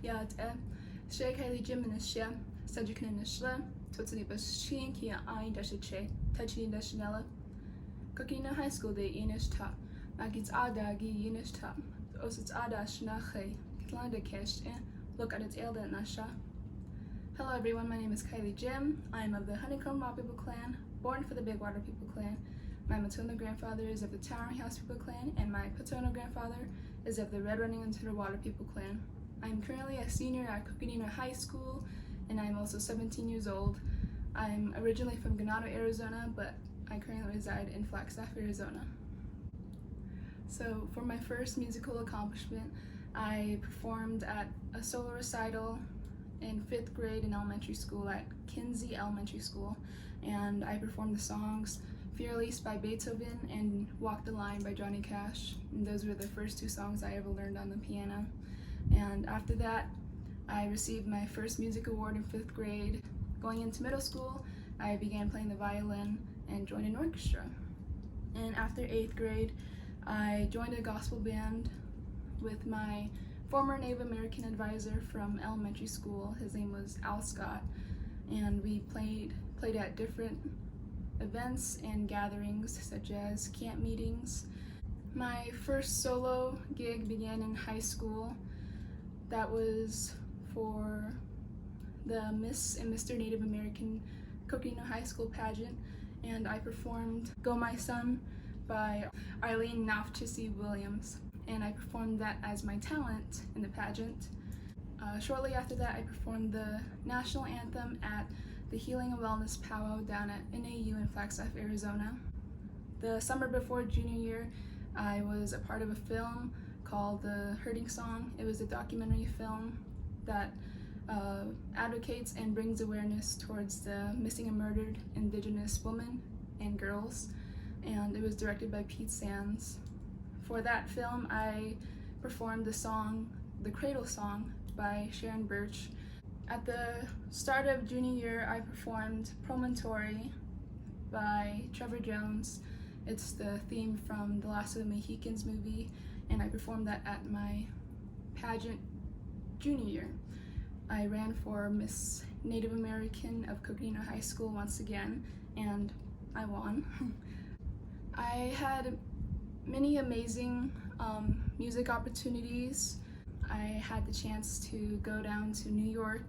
Yad Kylie Jim in the Shia, Cedric in the Shla, Totally Bashin, Kia Ain Dashache, Touching Dashanella. Cooking in high school day Inish top, Magits Adagi Yinish top, Osits Adash Nache, Kitlanda Kesh, look at its Elda Nasha. Hello everyone, my name is Kylie Jim. I am of the Honeycomb Raw People clan, born for the Big Water People clan. My maternal grandfather is of the Towering House People clan, and my paternal grandfather is of the Red Running into the Water People clan. I'm currently a senior at Coconino High School, and I'm also 17 years old. I'm originally from Ganado, Arizona, but I currently reside in Flagstaff, Arizona. So for my first musical accomplishment, I performed at a solo recital in 5th grade in elementary school at Kinsey Elementary School, and I performed the songs Fearless by Beethoven and Walk the Line by Johnny Cash. And those were the first 2 songs I ever learned on the piano. And after that, I received my first music award in 5th grade. Going into middle school, I began playing the violin and joined an orchestra. And after 8th grade, I joined a gospel band with my former Native American advisor from elementary school. His name was Al Scott, and we played at different events and gatherings such as camp meetings. My first solo gig began in high school. That was for the Miss and Mr. Native American Coconino High School pageant, and I performed Go My Son by Arlene Nafchisi Williams, and I performed that as my talent in the pageant. Shortly after that, I performed the national anthem at the Healing and Wellness Powwow down at NAU in Flagstaff, Arizona. The summer before junior year, I was a part of a film called The Hurting Song. It was a documentary film that advocates and brings awareness towards the missing and murdered Indigenous women and girls, and it was directed by Pete Sands. For that film, I performed the song, the Cradle Song by Sharon Birch. At the start of junior year, I performed Promontory by Trevor Jones. It's the theme from the Last of the Mohicans movie, and I performed that at my pageant junior year. I ran for Miss Native American of Coconino High School once again, and I won. I had many amazing music opportunities. I had the chance to go down to New York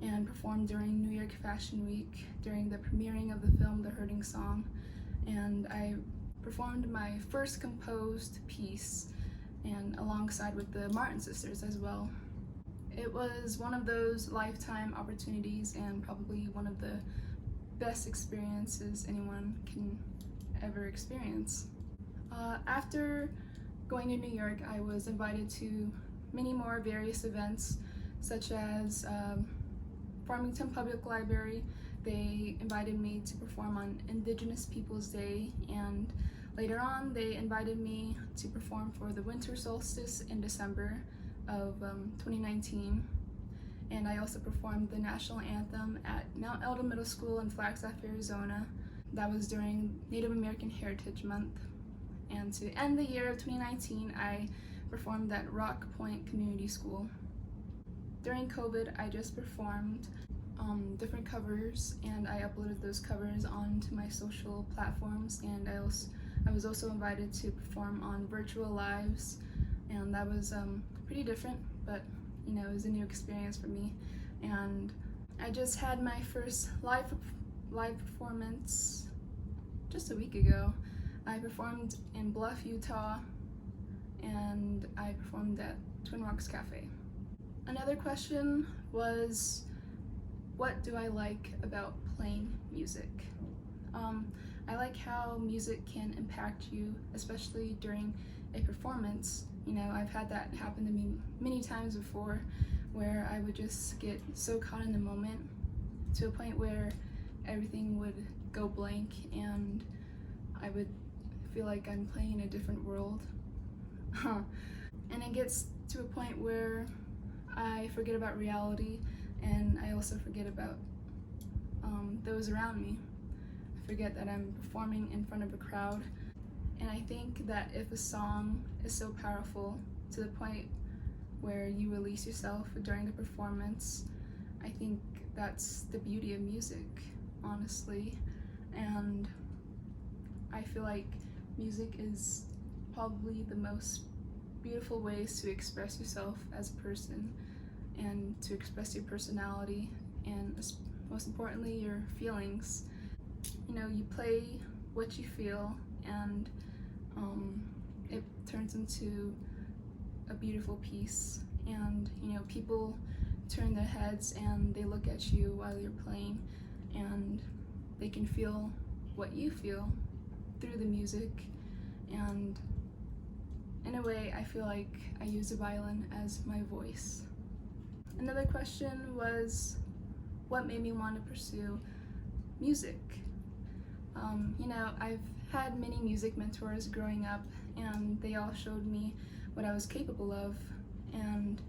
and perform during New York Fashion Week during the premiering of the film The Hurting Song, and I performed my first composed piece, and alongside with the Martin sisters as well. It was one of those lifetime opportunities and probably one of the best experiences anyone can ever experience. After going to New York, I was invited to many more various events, such as Farmington Public Library. They invited me to perform on Indigenous Peoples Day, and later on they invited me to perform for the winter solstice in December of 2019. And I also performed the national anthem at Mount Elder Middle School in Flagstaff, Arizona. That was during Native American Heritage Month. And to end the year of 2019, I performed at Rock Point Community School. During COVID, I just performed different covers, and I uploaded those covers onto my social platforms, and I was also invited to perform on virtual lives, and that was pretty different, but you know, it was a new experience for me. And I just had my first live performance just a week ago. I performed in Bluff, Utah, and I performed at Twin Rocks Cafe. Another question was, what do I like about playing music? I like how music can impact you, especially during a performance. You know, I've had that happen to me many times before, where I would just get so caught in the moment to a point where everything would go blank and I would feel like I'm playing in a different world. And it gets to a point where I forget about reality, and I also forget about those around me. I forget that I'm performing in front of a crowd, and I think that if a song is so powerful to the point where you release yourself during the performance. I think that's the beauty of music, honestly. And I feel like music is probably the most beautiful ways to express yourself as a person and to express your personality and most importantly your feelings. You play what you feel, and it turns into a beautiful piece. And people turn their heads and they look at you while you're playing, and they can feel what you feel through the music. And in a way, I feel like I use the violin as my voice. Another question was, what made me want to pursue music? I've had many music mentors growing up, and they all showed me what I was capable of, and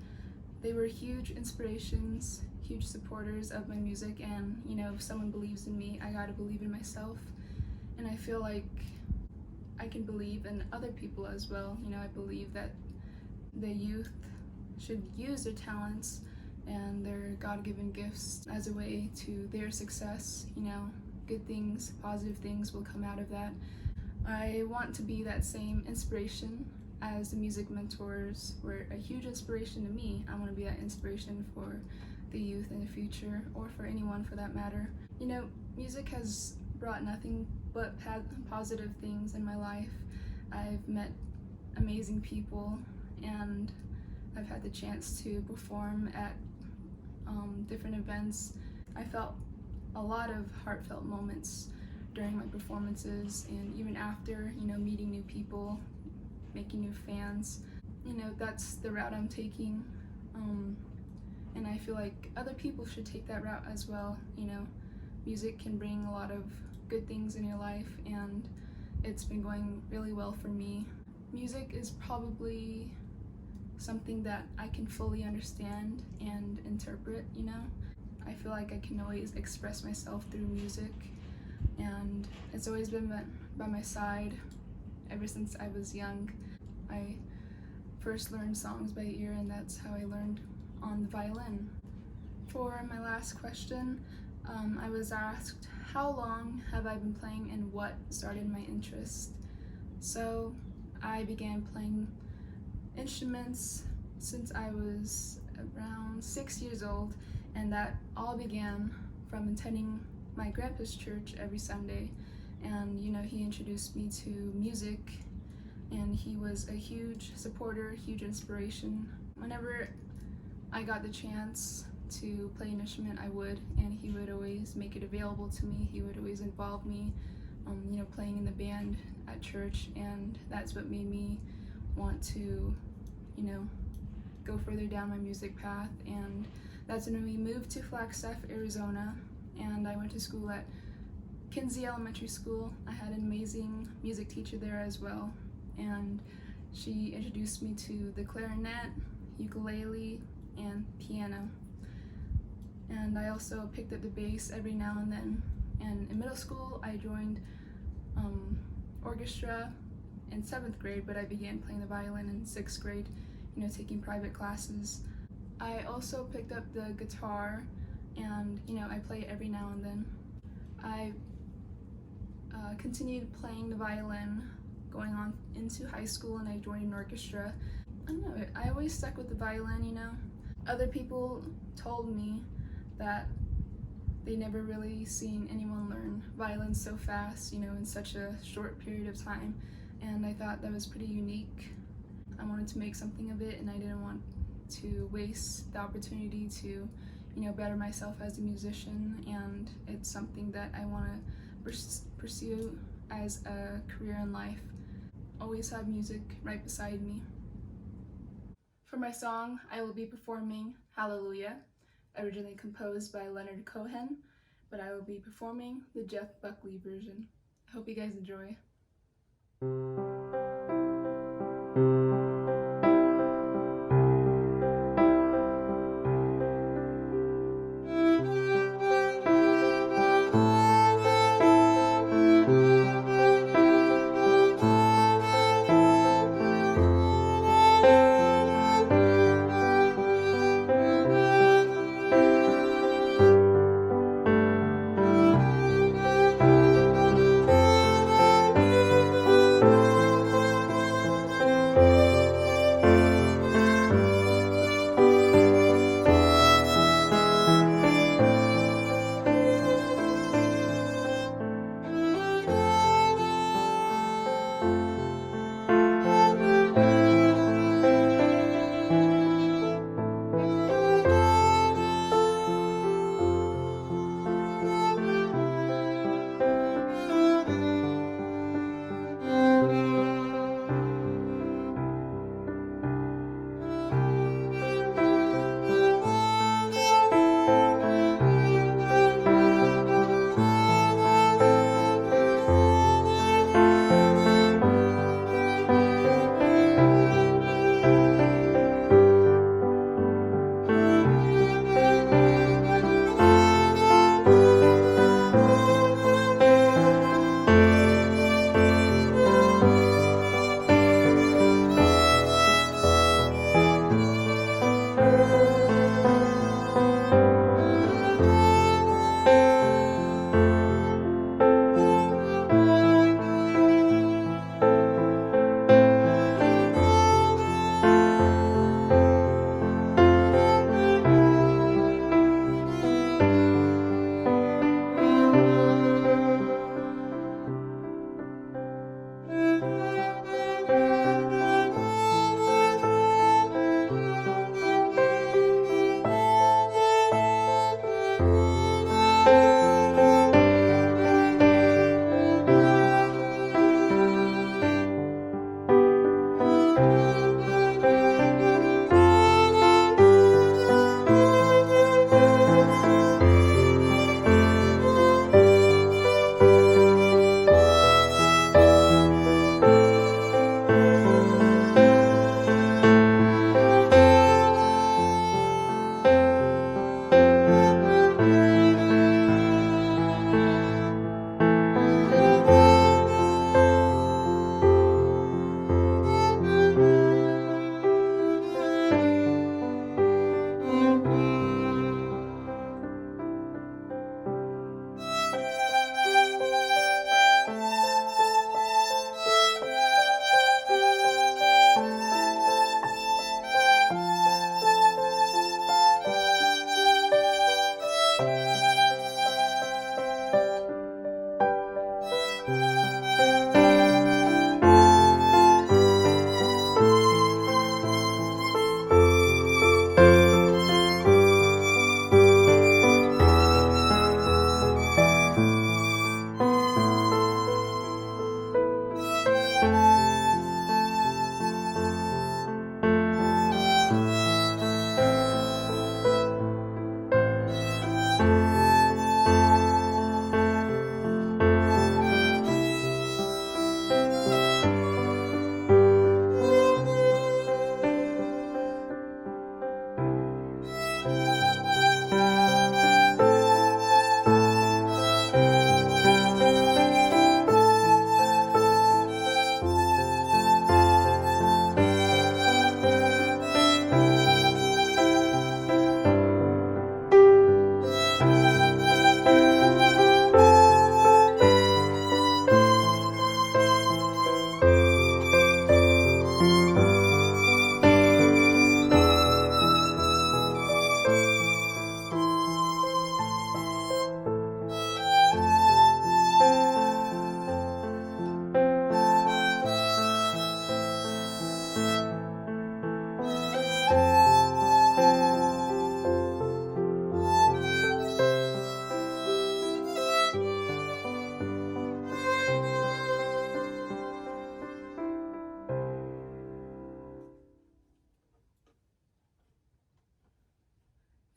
they were huge inspirations, huge supporters of my music. And if someone believes in me, I gotta believe in myself, and I feel like I can believe in other people as well. I believe that the youth should use their talents and their God-given gifts as a way to their success. Good things, positive things will come out of that. I want to be that same inspiration as the music mentors were a huge inspiration to me. I want to be that inspiration for the youth in the future, or for anyone for that matter. Music has brought nothing but positive things in my life. I've met amazing people, and I've had the chance to perform at different events. I felt a lot of heartfelt moments during my performances, and even after, meeting new people, making new fans. That's the route I'm taking, and I feel like other people should take that route as well. Music can bring a lot of good things in your life, and it's been going really well for me. Music is probably something that I can fully understand and interpret. I feel like I can always express myself through music, and it's always been by my side ever since I was young. I first learned songs by ear, and that's how I learned on the violin. For my last question, I was asked, how long have I been playing and what started my interest? So I began playing instruments since I was around 6 years old, and that all began from attending my grandpa's church every Sunday. And he introduced me to music, and he was a huge supporter, huge inspiration. Whenever I got the chance to play an instrument, I would, and he would always make it available to me. He would always involve me, playing in the band at church, and that's what made me want to, go further down my music path. And that's when we moved to Flagstaff, Arizona, and I went to school at Kinsey Elementary School. I had an amazing music teacher there as well, and she introduced me to the clarinet, ukulele, and piano. And I also picked up the bass every now and then. And in middle school, I joined orchestra in 7th grade, but I began playing the violin in 6th grade, taking private classes. I also picked up the guitar, and I play it every now and then. I continued playing the violin going on into high school, and I joined an orchestra. I don't know, I always stuck with the violin. Other people told me that they never really seen anyone learn violin so fast, in such a short period of time, and I thought that was pretty unique. I wanted to make something of it, and I didn't want to waste the opportunity to, better myself as a musician, and it's something that I want to pursue as a career in life. Always have music right beside me. For my song, I will be performing Hallelujah, originally composed by Leonard Cohen, but I will be performing the Jeff Buckley version. I hope you guys enjoy.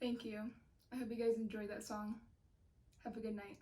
Thank you. I hope you guys enjoyed that song. Have a good night.